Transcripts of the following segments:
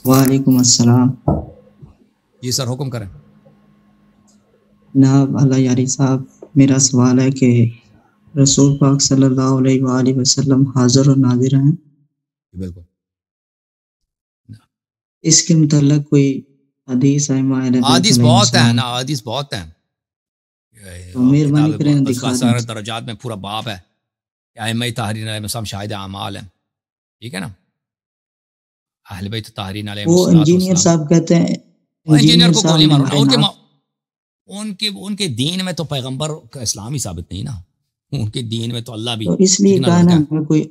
وعلیکم السلام جی سر حکم کریں. جناب اللہ یاری صاحب، میرا سوال ہے کہ رسول پاک صلی اللہ علیہ وآلہ وسلم حاضر اور ناظر ہیں، بالکل. اس کے متعلق کوئی حدیث ائمہ اہل بیت حدیث علیہم بہت ہیں السلام نا، حدیث بہت ہیں. تو مہربانی کریں دکھا اذکار دیں. درجات میں پورا باب ہے. ائمہ طاہرین علیہ السلام شاہد اعمال ہیں، ٹھیک ہے نا. اہل بیت طاہرین علیہ وہ انجینئر السلام، صاحب کہتے ہیں، انجینئر کو صاحب گولی نے مارو ہمارے نا. نام ان کے دین میں تو پیغمبر کا اسلام ہی ثابت نہیں نا. ان کے دین میں تو اللہ بھی تو اس لیے ٹھیک کہا نا لڑکا ہے. ہمیں کوئی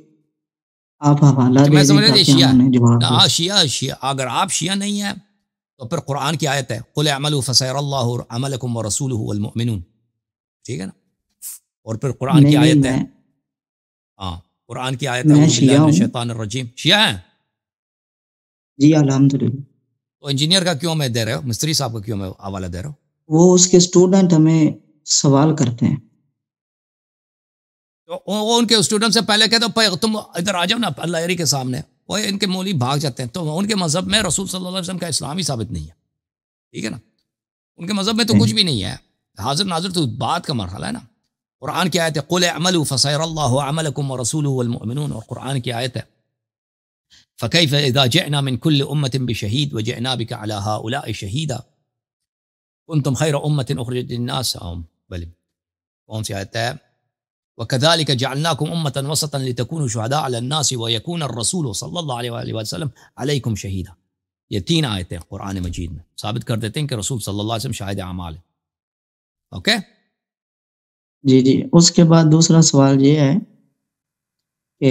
آپ حوالہ اچھا میں دے دیں سمجھ رہے تھے تاکہ ہم شیعہ انہیں جواب دیں. شیعہ اگر آپ شیعہ نہیں ہیں تو پھر قرآن کی آیت ہے قل اعملوا فسيرى الله عملكم ورسوله والمؤمنون، ٹھیک ہے نا. اور پھر قرآن کی نہیں آیت ہے، میں ہاں قرآن کی آیت ہے میں اعوذ باللہ شیعہ من ہوں الشیطان الرجیم. شیعہ ہیں جی الحمدللہ. تو انجینئر کا کیوں میں دے رہے ہو، مستری صاحب کا کیوں میں حوالہ دے رہا ہوں؟ وہ اس کے اسٹوڈنٹ ہمیں سوال کرتے ہیں. تو وہ ان کے اسٹوڈنٹ سے پہلے کہتے ہیں تم ادھر آ جاؤ نا اللہ عری کے سامنے. وہ ان کے مولوی بھاگ جاتے ہیں. تو ان کے مذہب میں رسول صلی اللہ علیہ وسلم کا اسلام ہی ثابت نہیں ہے، ٹھیک ہے نا. ان کے مذہب میں تو کچھ بھی نہیں ہے. حاضر ناظر تو بات کا مرحلہ ہے نا. قرآن کی آیت ہے قل اعملوا فسيرى الله عملكم ورسوله والمؤمنون، اور قرآن کی آیت ہے فكيف اذا جئنا من كل امة بشهيد وجئنا بك على هؤلاء شهيدا كنتم خير امة اخرجت للناس. بل کون سی آیت ہے؟ وكذلك جعلناكم امة وسطا لتكونوا شهداء على الناس ويكون الرسول صلى الله عليه وآله وسلم عليكم شهيدا. یہ تین آیتیں قرآن مجید میں ثابت کر دیتے ہیں کہ رسول صلی اللہ علیہ وسلم شاہد اعمال ہے. اوکے جی جی. اس کے بعد دوسرا سوال یہ ہے کہ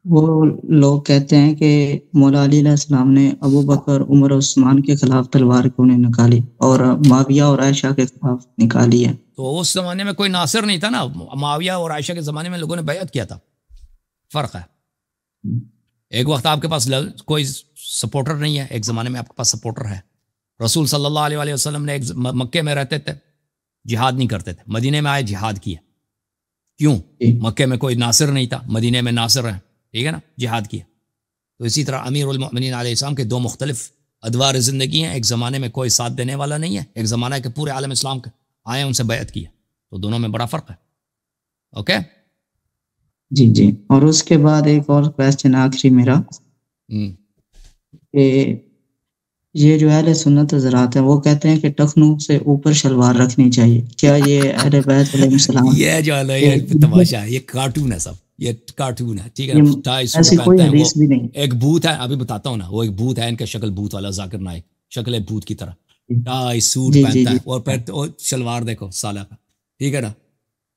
وہ لوگ کہتے ہیں کہ مولا علی علیہ السلام نے ابو بکر عمر اور عثمان کے خلاف تلوار کیوں نہیں نکالی اور معاویہ اور عائشہ کے خلاف نکالی ہے؟ تو اس زمانے میں کوئی ناصر نہیں تھا نا. معاویہ اور عائشہ کے زمانے میں لوگوں نے بیعت کیا تھا. فرق ہے. ایک وقت آپ کے پاس کوئی سپورٹر نہیں ہے، ایک زمانے میں آپ کے پاس سپورٹر ہے. رسول صلی اللہ علیہ وآلہ وسلم نے مکے میں رہتے تھے، جہاد نہیں کرتے تھے. مدینے میں آئے جہاد کیا. کیوں؟ مکے میں کوئی ناصر نہیں تھا، مدینے میں ناصر ہیں، ٹھیک ہے نا، جہاد کیا. تو اسی طرح امیر المؤمنین علیہ السلام کے دو مختلف ادوار زندگی ہیں. ایک زمانے میں کوئی ساتھ دینے والا نہیں ہے، ایک زمانہ ہے کہ پورے عالم اسلام کے آئے ان سے بیعت کیا. تو دونوں میں بڑا فرق ہے. اوکے جی جی. اور اس کے بعد ایک اور کویسچن آخری میرا کہ یہ جو اہل سنت حضرات ہیں وہ کہتے ہیں کہ ٹخنوں سے اوپر شلوار رکھنی چاہیے. کیا یہ اہل بیت علیہ السلام یہ جو ہے یہ تماشا ہے، یہ کارٹون ہے سب، یہ کارٹون ہے، ٹھیک ہے. ٹائی سوٹ ایسی کوئی پہنتے ہیں. وہ حدیث بھی نہیں. ایک بھوت ہے، ابھی بتاتا ہوں نا. وہ ایک بھوت ہے، ان کا شکل بھوت والا، ذاکر نائک شکل ہے بھوت کی طرح. ٹائی سوٹ پہنتا ہے اور پھر شلوار دیکھو سالہ کا، ٹھیک ہے نا.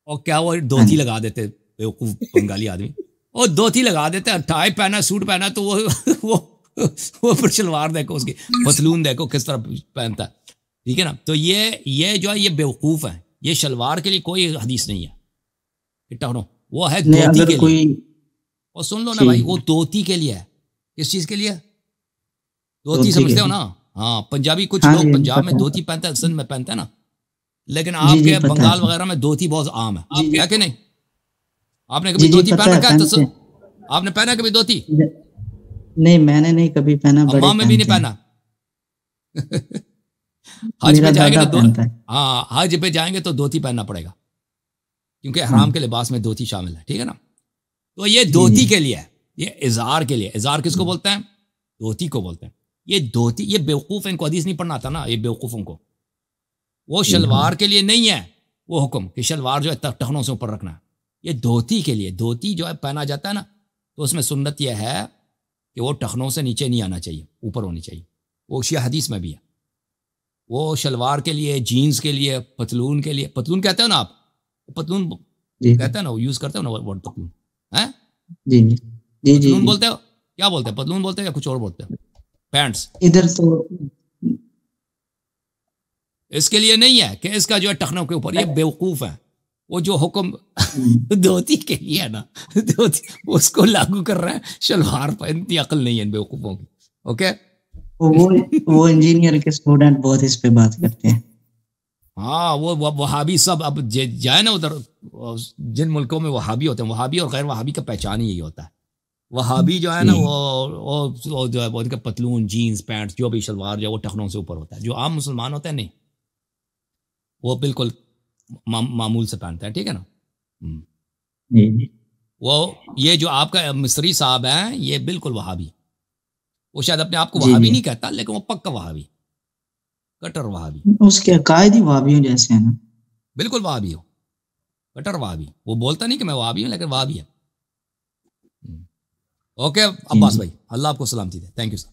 اور کیا وہ دھوتی لگا دیتے بیوقوف بنگالی آدمی. اور دھوتی لگا دیتے ہیں، ٹائی پہنا، سوٹ پہنا، تو وہ پھر شلوار دیکھو، اس کی پتلون دیکھو کس طرح پہنتا ہے، ٹھیک ہے نا. تو یہ جو ہے یہ بیوقوف ہے. یہ شلوار کے لیے کوئی حدیث نہیں ہے، وہ ہے دھوتی کے لیے. اور سن لو نا بھائی، وہ دھوتی کے لیے ہے. کس چیز کے لیے؟ دھوتی سمجھتے ہو نا؟ ہاں، پنجابی کچھ لوگ پنجاب میں دھوتی پہنتے ہیں، سندھ میں پہنتے ہیں نا. لیکن آپ کے بنگال وغیرہ میں دھوتی بہت عام ہے، ہے کہ نہیں؟ آپ نے کبھی دھوتی پہن رکھا ہے؟ آپ نے پہنا کبھی دھوتی؟ نہیں، میں نے نہیں کبھی پہنا. اماں میں بھی نہیں پہنا. حج پہ جائیں گے تو حج پہ جائیں گے تو دھوتی پہننا پڑے گا، کیونکہ احرام کے لباس میں دھوتی شامل ہے، ٹھیک ہے نا. تو یہ دھوتی کے لیے ہے، یہ ازار کے لیے. ازار کس کو بولتے ہیں؟ دھوتی کو بولتے ہیں. یہ دھوتی، یہ بیوقوف، ان کو حدیث نہیں پڑھنا تھا نا، یہ بیوقوفوں کو. وہ شلوار کے لیے نہیں ہے وہ حکم کہ شلوار جو ہے ٹخنوں سے اوپر رکھنا ہے. یہ دھوتی کے لیے. دھوتی جو ہے پہنا جاتا ہے نا، تو اس میں سنت یہ ہے کہ وہ ٹخنوں سے نیچے نہیں آنا چاہیے، اوپر ہونی چاہیے. وہ شیعہ حدیث میں بھی ہے. وہ شلوار کے لیے، جینز کے لیے، پتلون کے لیے. پتلون کہتے ہو نا آپ؟ پتلون کہتے ہیں نا، وہ یوز کرتے ہو نا ورڈ پتلون. ہیں؟ جی جی. پتلون بولتے ہو؟ کیا بولتے ہیں؟ پتلون بولتے ہیں یا کچھ اور بولتے ہیں؟ پینٹس. ادھر تو اس کے لیے نہیں ہے کہ اس کا جو ہے ٹخنوں کے اوپر. یہ بیوقوف ہے. وہ جو حکم دھوتی کے لیے ہے نا، دھوتی اس کو لاگو کر رہے ہیں شلوار پر. اتنی عقل نہیں ہے ان بیوقوفوں کی. اوکے وہ انجینئر کے اسٹوڈنٹ بہت اس پہ بات کرتے ہیں. ہاں، وہ وہابی سب اب جائے نا ادھر، جن ملکوں میں وہابی ہوتے ہیں، وہابی اور غیر وہابی کا پہچان ہی یہی ہوتا ہے. وہابی جو ہے نا جی وہ جو ہے وہ ان کا پتلون جینز پینٹ جو بھی شلوار جو ہے وہ ٹخنوں سے اوپر ہوتا ہے. جو عام مسلمان ہوتا ہے نہیں, وہ بالکل معمول سے پہنتا ہے, ٹھیک ہے نا. جی جی وہ یہ جو آپ کا مصری صاحب ہے یہ بالکل وہابی, وہ شاید اپنے آپ کو جی وہابی جی نہیں کہتا لیکن وہ پکا وہابی, کٹر وہابی, اس کے عقائد ہی وہابیوں جیسے ہیں نا. بالکل وہابی ہو, کٹر وہابی. وہ بولتا نہیں کہ میں وہابی ہوں لیکن وہابی ہے. اوکے جی عباس جی بھائی, اللہ آپ کو سلامتی دے. Thank you sir.